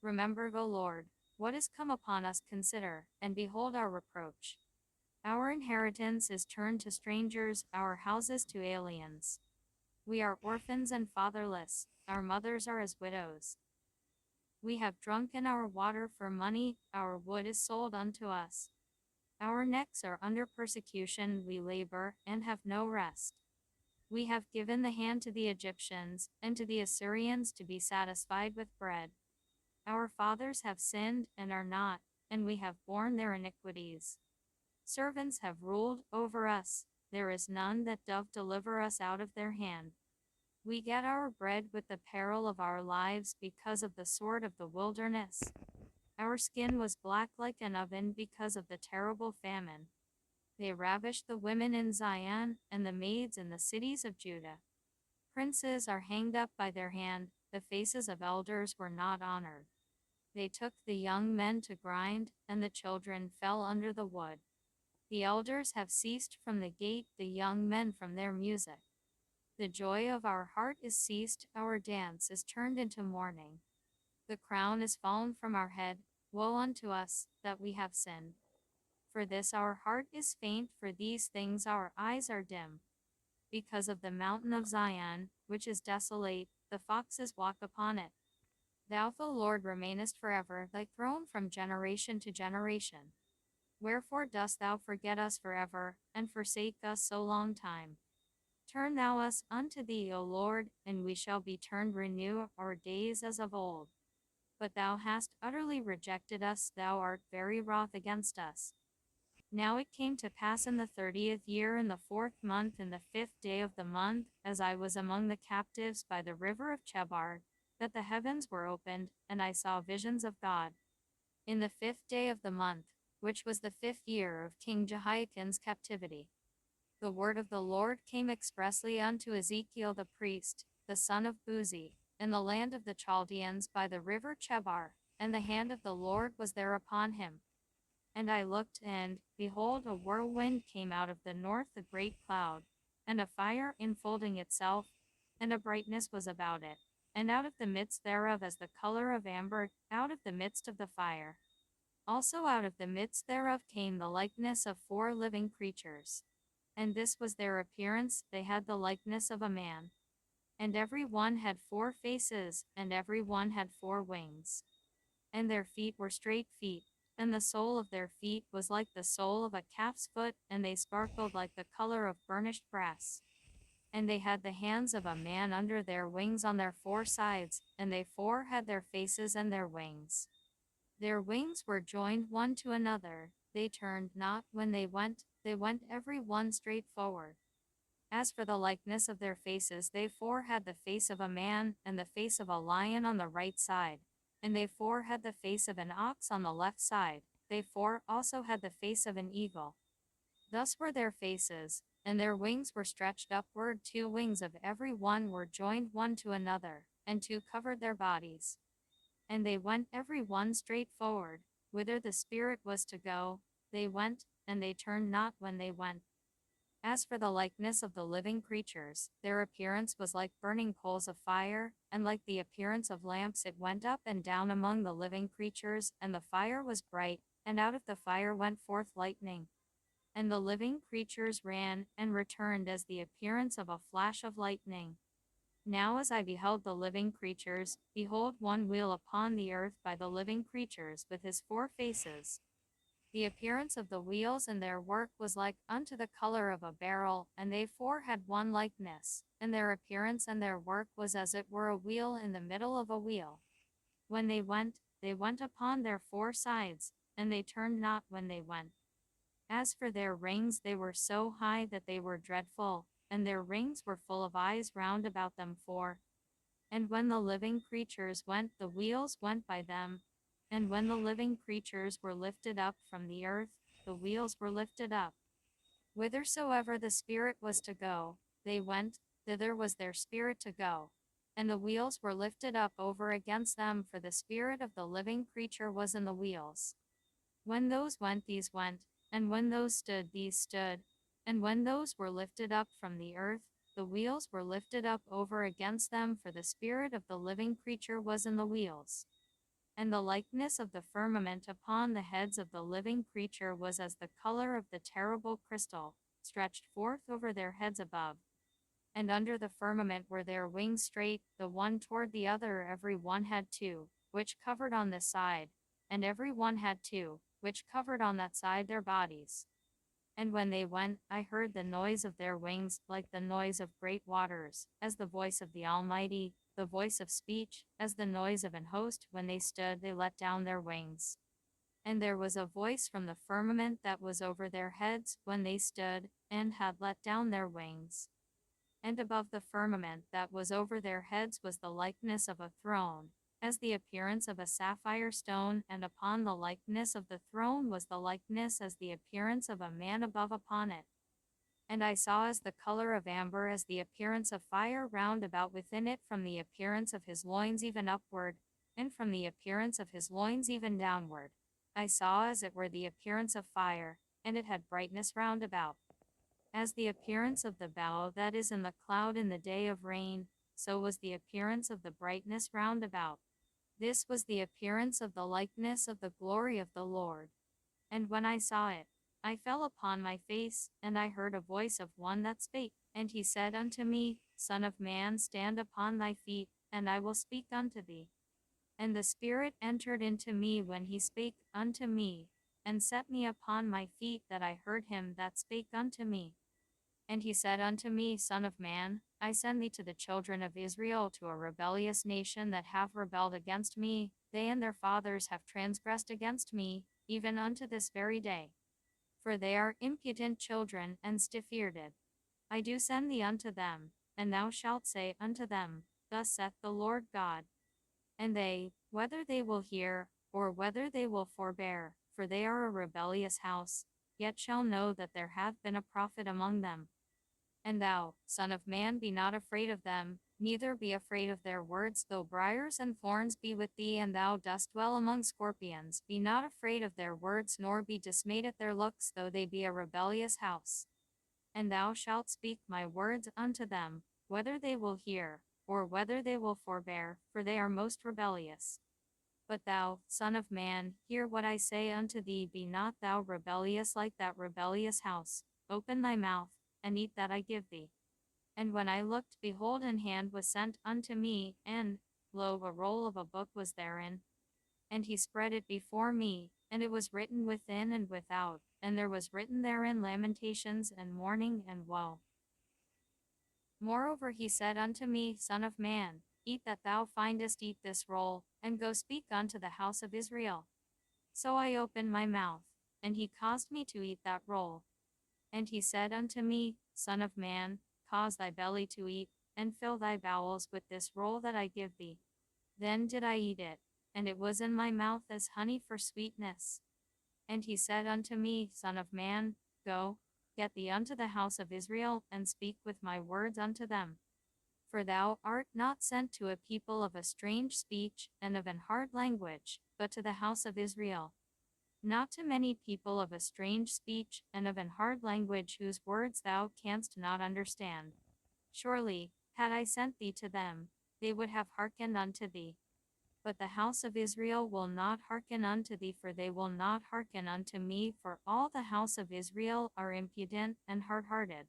Remember, O Lord, what is come upon us, consider, and behold our reproach. Our inheritance is turned to strangers, our houses to aliens. We are orphans and fatherless, our mothers are as widows. We have drunken our water for money, our wood is sold unto us. Our necks are under persecution, we labor, and have no rest. We have given the hand to the Egyptians, and to the Assyrians to be satisfied with bread. Our fathers have sinned, and are not, and we have borne their iniquities. Servants have ruled over us, there is none that doth deliver us out of their hand. We get our bread with the peril of our lives because of the sword of the wilderness. Our skin was black like an oven because of the terrible famine. They ravished the women in Zion, and the maids in the cities of Judah. Princes are hanged up by their hand, the faces of elders were not honored. They took the young men to grind, and the children fell under the wood. The elders have ceased from the gate, the young men from their music. The joy of our heart is ceased, our dance is turned into mourning. The crown is fallen from our head, woe unto us, that we have sinned. For this our heart is faint, for these things our eyes are dim. Because of the mountain of Zion, which is desolate, the foxes walk upon it. Thou, the Lord, remainest forever, thy throne from generation to generation. Wherefore dost thou forget us forever, and forsake us so long time? Turn thou us unto thee, O Lord, and we shall be turned. Renew our days as of old. But thou hast utterly rejected us, thou art very wroth against us. Now it came to pass in the 30th year, in the 4th month, in the 5th day of the month, as I was among the captives by the river of Chebar, that the heavens were opened, and I saw visions of God. In the 5th day of the month, which was the 5th year of King Jehoiakim's captivity, the word of the Lord came expressly unto Ezekiel the priest, the son of Buzi, in the land of the Chaldeans by the river Chebar, and the hand of the Lord was there upon him. And I looked, and, behold, a whirlwind came out of the north, a great cloud, and a fire enfolding itself, and a brightness was about it, and out of the midst thereof as the color of amber, out of the midst of the fire. Also out of the midst thereof came the likeness of 4 living creatures. And this was their appearance, they had the likeness of a man. And every one had 4 faces, and every one had 4 wings. And their feet were straight feet, and the sole of their feet was like the sole of a calf's foot, and they sparkled like the color of burnished brass. And they had the hands of a man under their wings on their 4 sides, and they 4 had their faces and their wings. Their wings were joined one to another, they turned not when they went every one straight forward. As for the likeness of their faces, they 4 had the face of a man, and the face of a lion on the right side, and they 4 had the face of an ox on the left side, they 4 also had the face of an eagle. Thus were their faces, and their wings were stretched upward, 2 wings of every one were joined one to another, and 2 covered their bodies. And they went every one straight forward, whither the Spirit was to go, they went, and they turned not when they went. As for the likeness of the living creatures, their appearance was like burning coals of fire, and like the appearance of lamps it went up and down among the living creatures, and the fire was bright, and out of the fire went forth lightning. And the living creatures ran, and returned as the appearance of a flash of lightning. Now as I beheld the living creatures, behold, one wheel upon the earth by the living creatures with his 4 faces. The appearance of the wheels and their work was like unto the color of a beryl, and they 4 had one likeness, and their appearance and their work was as it were a wheel in the middle of a wheel. When they went upon their 4 sides, and they turned not when they went. As for their rings, they were so high that they were dreadful, and their rings were full of eyes round about them 4. And when the living creatures went, the wheels went by them. And when the living creatures were lifted up from the earth, the wheels were lifted up. Whithersoever the Spirit was to go, they went, thither was their spirit to go. And the wheels were lifted up over against them, for the spirit of the living creature was in the wheels. When those went, these went, and when those stood, these stood. And when those were lifted up from the earth, the wheels were lifted up over against them, for the spirit of the living creature was in the wheels. And the likeness of the firmament upon the heads of the living creature was as the color of the terrible crystal, stretched forth over their heads above. And under the firmament were their wings straight, the one toward the other. Every one had two, which covered on this side, and every one had two, which covered on that side their bodies. And when they went, I heard the noise of their wings, like the noise of great waters, as the voice of the Almighty, the voice of speech, as the noise of an host. When they stood, they let down their wings. And there was a voice from the firmament that was over their heads, when they stood, and had let down their wings. And above the firmament that was over their heads was the likeness of a throne, as the appearance of a sapphire stone, and upon the likeness of the throne was the likeness as the appearance of a man above upon it. And I saw as the color of amber, as the appearance of fire round about within it, from the appearance of his loins even upward, and from the appearance of his loins even downward. I saw as it were the appearance of fire, and it had brightness round about. As the appearance of the bow that is in the cloud in the day of rain, so was the appearance of the brightness round about. This was the appearance of the likeness of the glory of the Lord. And when I saw it, I fell upon my face, and I heard a voice of one that spake, and he said unto me, Son of man, stand upon thy feet, and I will speak unto thee. And the Spirit entered into me when he spake unto me, and set me upon my feet, that I heard him that spake unto me. And he said unto me, Son of man, I send thee to the children of Israel, to a rebellious nation that have rebelled against me. They and their fathers have transgressed against me, even unto this very day. For they are impudent children, and stiff-eared. I do send thee unto them, and thou shalt say unto them, Thus saith the Lord God. And they, whether they will hear, or whether they will forbear, for they are a rebellious house, yet shall know that there hath been a prophet among them. And thou, son of man, be not afraid of them, neither be afraid of their words, though briars and thorns be with thee, and thou dost dwell among scorpions. Be not afraid of their words, nor be dismayed at their looks, though they be a rebellious house. And thou shalt speak my words unto them, whether they will hear, or whether they will forbear, for they are most rebellious. But thou, son of man, hear what I say unto thee. Be not thou rebellious like that rebellious house. Open thy mouth, and eat that I give thee. And when I looked, behold, an hand was sent unto me, and, lo, a roll of a book was therein. And he spread it before me, and it was written within and without, and there was written therein lamentations and mourning and woe. Moreover he said unto me, Son of man, eat that thou findest, eat this roll, and go speak unto the house of Israel. So I opened my mouth, and he caused me to eat that roll. And he said unto me, Son of man, cause thy belly to eat, and fill thy bowels with this roll that I give thee. Then did I eat it, and it was in my mouth as honey for sweetness. And he said unto me, Son of man, go, get thee unto the house of Israel, and speak with my words unto them. For thou art not sent to a people of a strange speech, and of an hard language, but to the house of Israel. Not to many people of a strange speech, and of an hard language, whose words thou canst not understand. Surely, had I sent thee to them, they would have hearkened unto thee. But the house of Israel will not hearken unto thee, for they will not hearken unto me, for all the house of Israel are impudent and hard-hearted.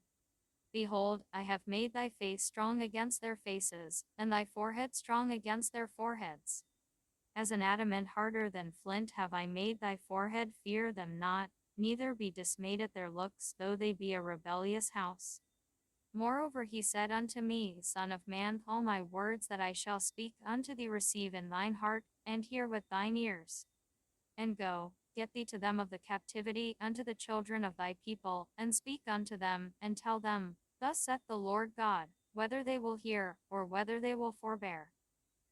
Behold, I have made thy face strong against their faces, and thy forehead strong against their foreheads. As an adamant harder than flint have I made thy forehead. Fear them not, neither be dismayed at their looks, though they be a rebellious house. Moreover he said unto me, Son of man, all my words that I shall speak unto thee receive in thine heart, and hear with thine ears. And go, get thee to them of the captivity, unto the children of thy people, and speak unto them, and tell them, Thus saith the Lord God, whether they will hear, or whether they will forbear.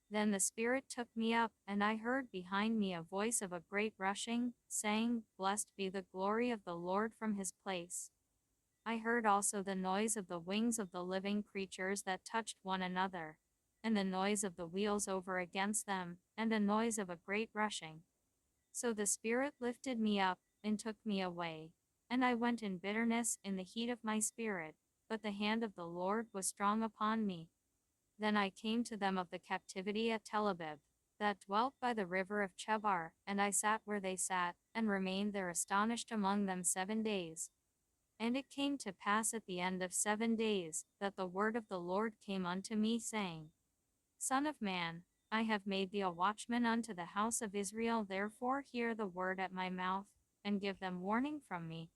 Then the Spirit took me up, and I heard behind me a voice of a great rushing, saying, Blessed be the glory of the Lord from his place. I heard also the noise of the wings of the living creatures that touched one another, and the noise of the wheels over against them, and the noise of a great rushing. So the Spirit lifted me up, and took me away, and I went in bitterness in the heat of my spirit, but the hand of the Lord was strong upon me. Then I came to them of the captivity at Tel Abib. that dwelt by the river of Chebar, and I sat where they sat, and remained there astonished among them 7 days. And it came to pass at the end of 7 days, that the word of the Lord came unto me, saying, Son of man, I have made thee a watchman unto the house of Israel, therefore hear the word at my mouth, and give them warning from me.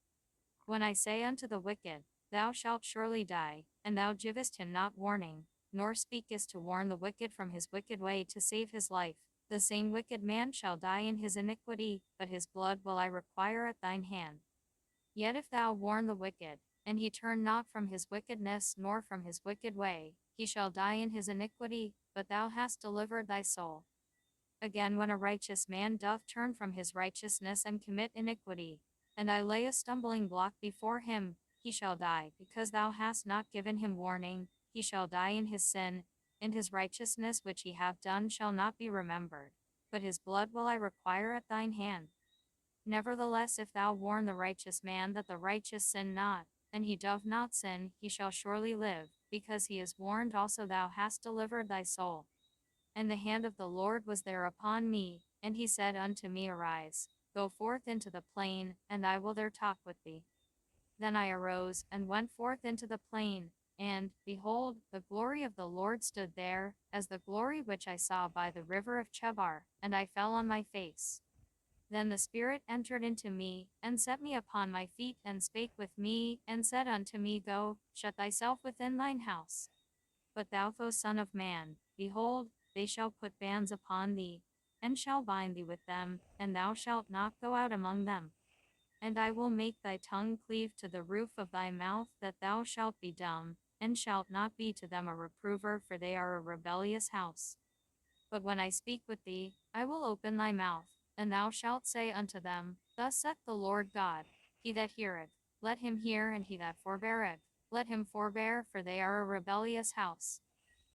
When I say unto the wicked, Thou shalt surely die, and thou givest him not warning, nor speakest to warn the wicked from his wicked way to save his life, the same wicked man shall die in his iniquity, but his blood will I require at thine hand. Yet if thou warn the wicked, and he turn not from his wickedness nor from his wicked way, he shall die in his iniquity, but thou hast delivered thy soul. Again, when a righteous man doth turn from his righteousness and commit iniquity, and I lay a stumbling block before him, he shall die, because thou hast not given him warning, he shall die in his sin, and his righteousness which he hath done shall not be remembered, but his blood will I require at thine hand. Nevertheless, if thou warn the righteous man that the righteous sin not, and he doth not sin, he shall surely live, because he is warned also thou hast delivered thy soul. And the hand of the Lord was there upon me, and he said unto me, Arise, go forth into the plain, and I will there talk with thee. Then I arose, and went forth into the plain, and, behold, the glory of the Lord stood there, as the glory which I saw by the river of Chebar, and I fell on my face. Then the Spirit entered into me, and set me upon my feet, and spake with me, and said unto me, Go, shut thyself within thine house. But thou, O Son of man, behold, they shall put bands upon thee, and shall bind thee with them, and thou shalt not go out among them. And I will make thy tongue cleave to the roof of thy mouth, that thou shalt be dumb, and shalt not be to them a reprover, for they are a rebellious house. But when I speak with thee, I will open thy mouth, and thou shalt say unto them, Thus saith the Lord God, He that heareth, let him hear, and he that forbeareth, let him forbear, for they are a rebellious house.